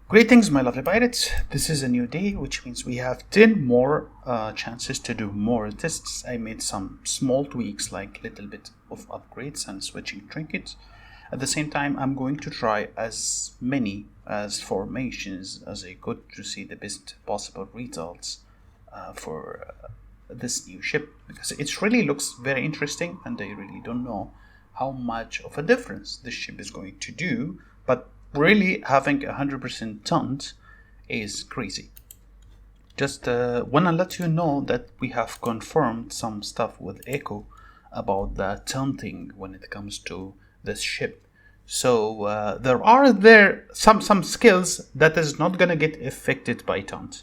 Greetings, my lovely pirates. This is a new day, which means we have 10 more chances to do more tests. I made some small tweaks, like little bit of upgrades and switching trinkets. At the same time, I'm going to try as many as formations as I could to see the best possible results for this new ship, because it really looks very interesting, and I really don't know how much of a difference this ship is going to do, but really having 100% taunt is crazy. Just wanna let you know that we have confirmed some stuff with Echo about the taunting when it comes to this ship. So there are some skills that is not gonna get affected by taunt.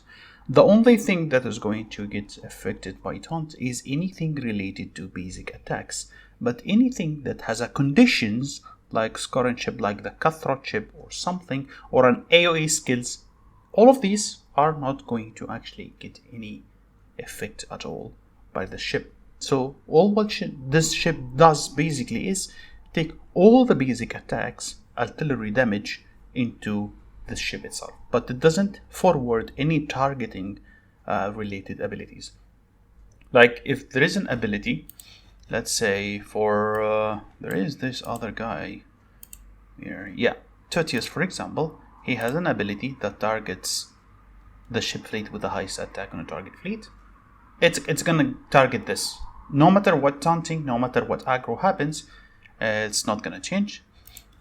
The only thing that is going to get affected by taunt is anything related to basic attacks, but anything that has a conditions like scoring chip, like the cutthroat chip or something, or an AoE skills, all of these are not going to actually get any effect at all by the ship. So all what this ship does basically is take all the basic attacks, artillery damage, into the ship itself, but it doesn't forward any targeting related abilities. Like if there is an ability, let's say for there is this other guy here, yeah, Tertius, for example, he has an ability that targets the ship fleet with the highest attack on a target fleet. It's gonna target this no matter what taunting, no matter what aggro happens. It's not gonna change.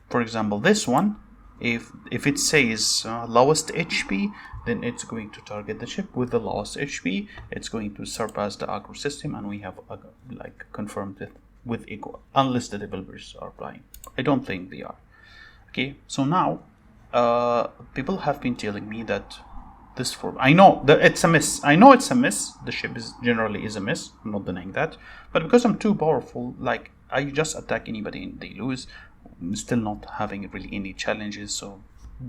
For example, this one, if it says lowest HP, then it's going to target the ship with the lowest HP. It's going to surpass the aggro system, and we have like confirmed it with equal, unless the developers are applying. I don't think they are. Okay, so now people have been telling me that this form, I know that it's a miss. I know it's a miss. The ship is generally a miss. I'm not denying that. But because I'm too powerful, like I just attack anybody and they lose. I'm still not having really any challenges, so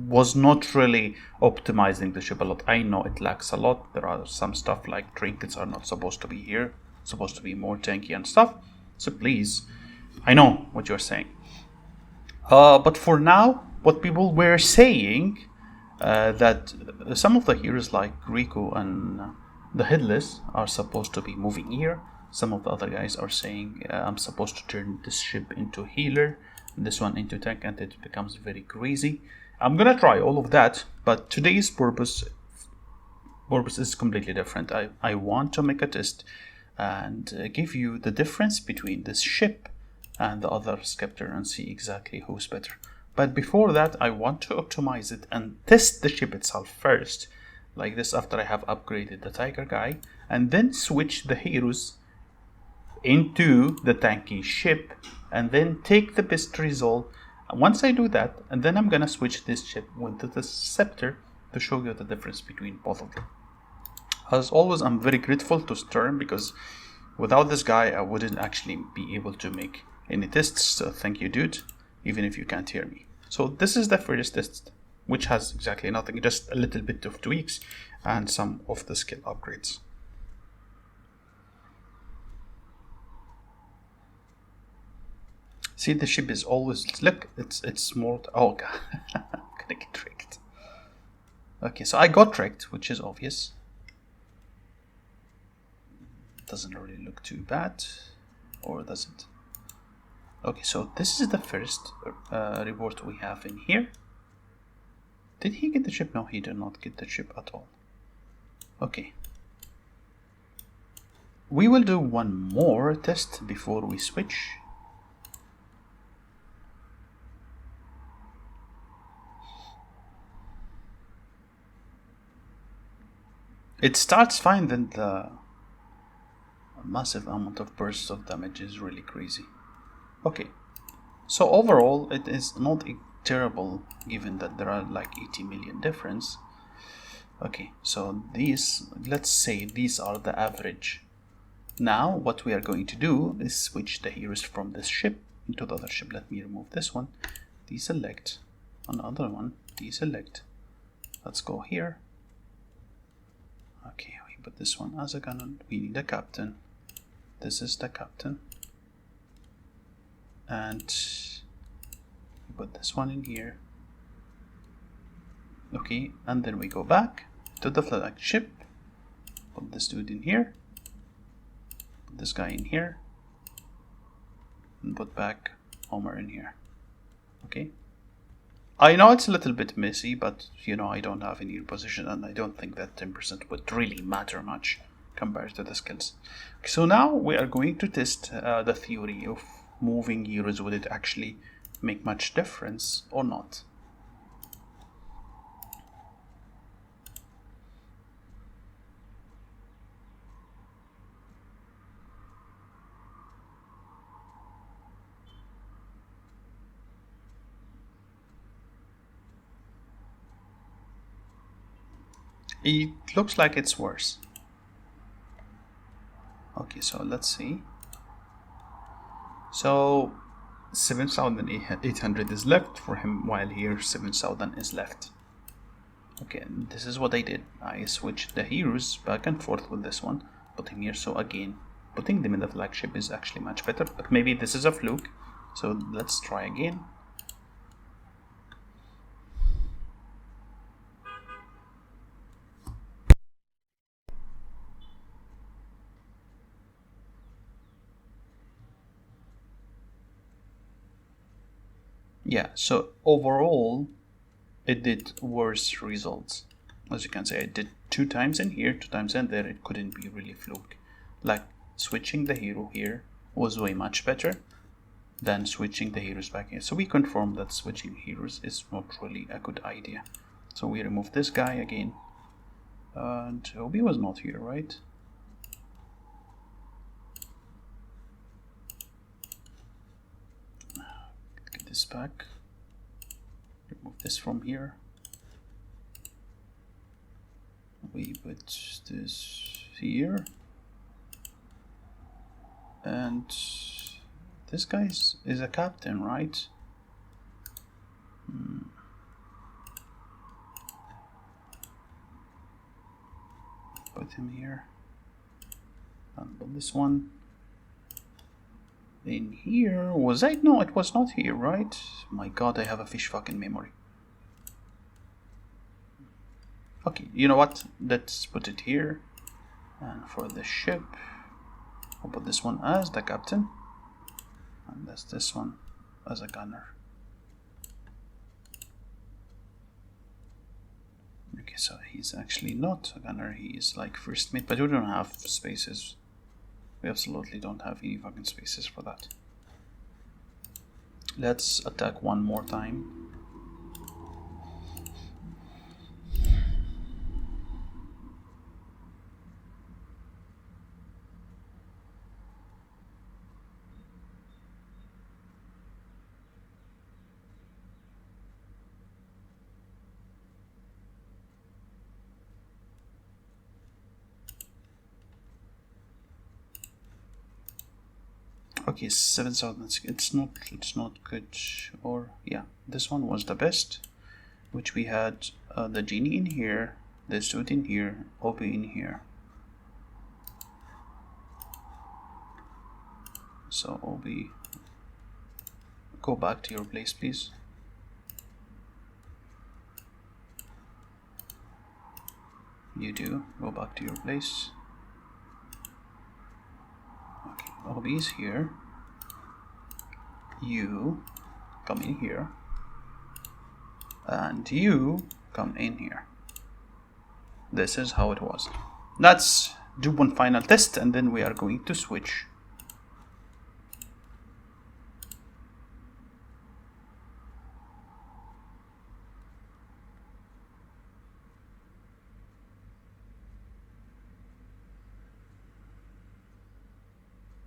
was not really optimizing the ship a lot. I know it lacks a lot. There are some stuff like trinkets are not supposed to be here, supposed to be more tanky and stuff. So please, I know what you're saying. But for now, what people were saying that some of the heroes like Rico and the Headless are supposed to be moving here. Some of the other guys are saying I'm supposed to turn this ship into healer, this one into tank, and it becomes very crazy. I'm gonna try all of that, but today's purpose is completely different. I want to make a test and give you the difference between this ship and the other Scepter and see exactly who's better. But before that, I want to optimize it and test the ship itself first, like this, after I have upgraded the Tiger guy, and then switch the heroes into the tanky ship, and then take the best result. Once I do that, and then I'm gonna switch this ship into the Scepter to show you the difference between both of them. As always, I'm very grateful to Stern, because without this guy I wouldn't actually be able to make any tests, so thank you, dude, even if you can't hear me. So this is the first test, which has exactly nothing, just a little bit of tweaks and some of the skill upgrades. See, the ship is always, look, it's more, oh god, I'm gonna get tricked. Okay, so I got tricked, which is obvious. Doesn't really look too bad, or does it? Okay, so this is the first report we have in here. Did he get the ship? No, he did not get the ship at all. Okay. We will do one more test before we switch. It starts fine, then the massive amount of bursts of damage is really crazy. Okay, so overall it is not terrible, given that there are like 80 million difference. Okay, so these, let's say these are the average. Now what we are going to do is switch the heroes from this ship into the other ship. Let me remove this one, deselect, another one, deselect. Let's go here. Okay, we put this one as a cannon. We need a captain. This is the captain. And we put this one in here. Okay, and then we go back to the flagship, put this dude in here, put this guy in here, and put back Homer in here. Okay, I know it's a little bit messy, but you know, I don't have any position, and I don't think that 10% would really matter much compared to the skills. Okay, so now we are going to test the theory of moving heroes. Would it actually make much difference or not? It looks like it's worse. Okay, so let's see. So 7,800 is left for him, while here 7,000 is left. Okay, and this is what I did. I switched the heroes back and forth with this one, put him here. So again, putting them in the flagship is actually much better, but maybe this is a fluke. So let's try again. Yeah, so overall it did worse results. As you can see, I did 2 times in here, 2 times in there. It couldn't be really fluke. Like switching the hero here was way much better than switching the heroes back here. So we confirmed that switching heroes is not really a good idea. So we remove this guy again. And Obi was not here, right? Get this back. Remove this from here. We put this here. And this guy is a captain, right? Put him here. And put this one in here. Was I? No, it was not here, right? My god, I have a fish fucking memory. Okay, you know what? Let's put it here. And for the ship, I'll put this one as the captain. And that's this one as a gunner. Okay, so he's actually not a gunner, he is like first mate, but we don't have spaces. We absolutely don't have any fucking spaces for that. Let's attack one more time. Okay, 7,000. It's not good. Or yeah, this one was the best, which we had the genie in here, the suit in here, Obi in here. So Obi, go back to your place, please. You do go back to your place. Okay, Obi is here. You come in here, and you come in here. This is how it was. Let's do one final test, and then we are going to switch.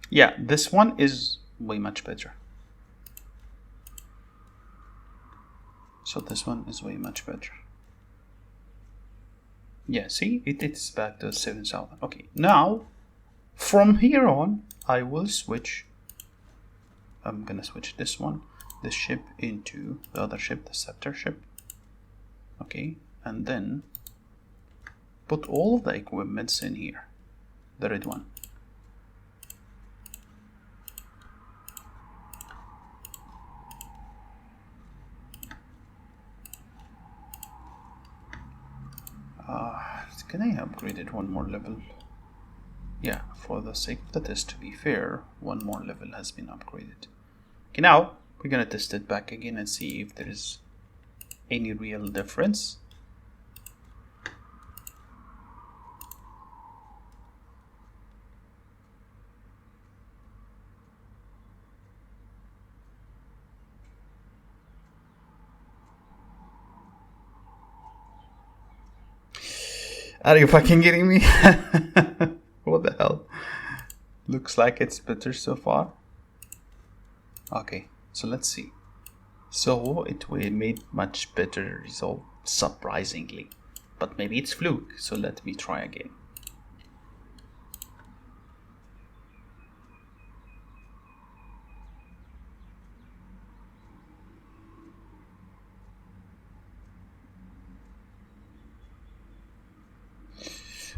Yeah, this one is way much better. So this one is way much better. Yeah, see, it's back to 7,000. Okay, now from here on, I will switch. I'm gonna switch this one, this ship, into the other ship, the Scepter ship. Okay, and then put all of the equipments in here, the red one. Can I upgrade it one more level? Yeah, for the sake of the test, to be fair, one more level has been upgraded. Okay, now we're gonna test it back again and see if there is any real difference. Are you fucking kidding me? What the hell? Looks like it's better so far. Okay, so let's see. So it made much better result, surprisingly. But maybe it's fluke, so let me try again.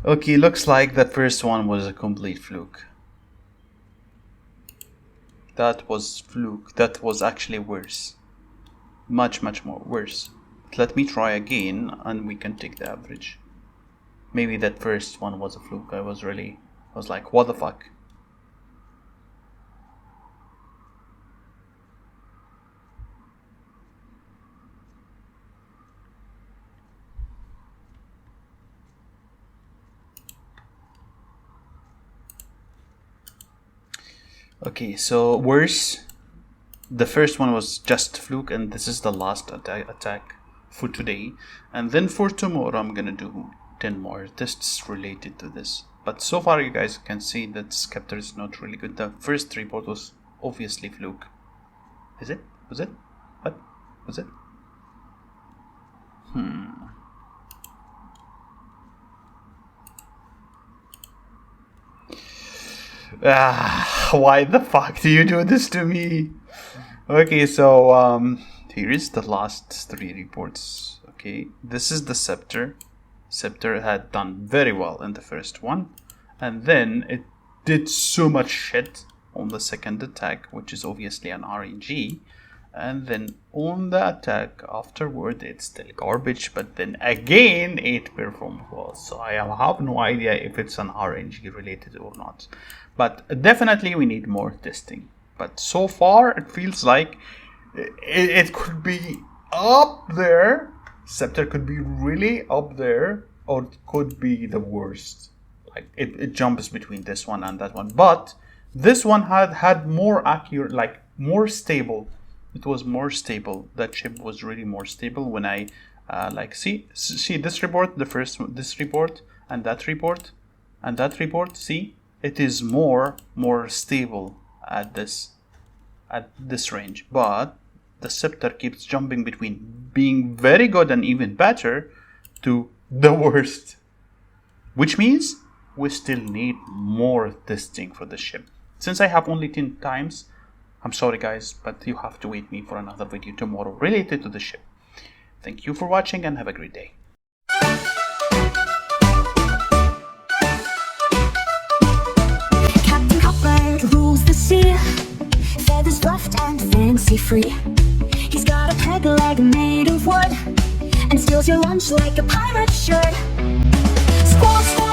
Okay, looks like the first one was a complete fluke. That was fluke. That was actually worse. Much more worse. But let me try again and we can take the average. Maybe that first one was a fluke. I was like, what the fuck? Okay, so worse. The first one was just fluke, and this is the last attack for today. And then for tomorrow, I'm gonna do 10 more tests related to this. But so far, you guys can see that Scepter is not really good. The first report was obviously fluke. Is it? Was it? What? Was it? Why the fuck do you do this to me? Okay, so here is the last 3 reports. Okay, this is the Scepter. Scepter had done very well in the first one, and then it did so much shit on the second attack, which is obviously an RNG, and then on the attack afterward it's still garbage, but then again it performed well. So I have no idea if it's an RNG related or not, but definitely we need more testing. But so far it feels like it could be up there. Scepter could be really up there, or it could be the worst. Like it jumps between this one and that one, but this one had more accurate, like more stable. It was more stable. That chip was really more stable. When I like see this report, the first this report and that report and that report, see, it is more stable at this range. But the Scepter keeps jumping between being very good and even better to the worst, which means we still need more testing for the ship. Since I have only 10 times, I'm sorry guys, but you have to wait me for another video tomorrow related to the ship. Thank you for watching and have a great day. Captain Copper rules the sea, feathers fluffed and fancy free. He's got a peg leg made of wood and steals your lunch like a pirate should. Squall, squall.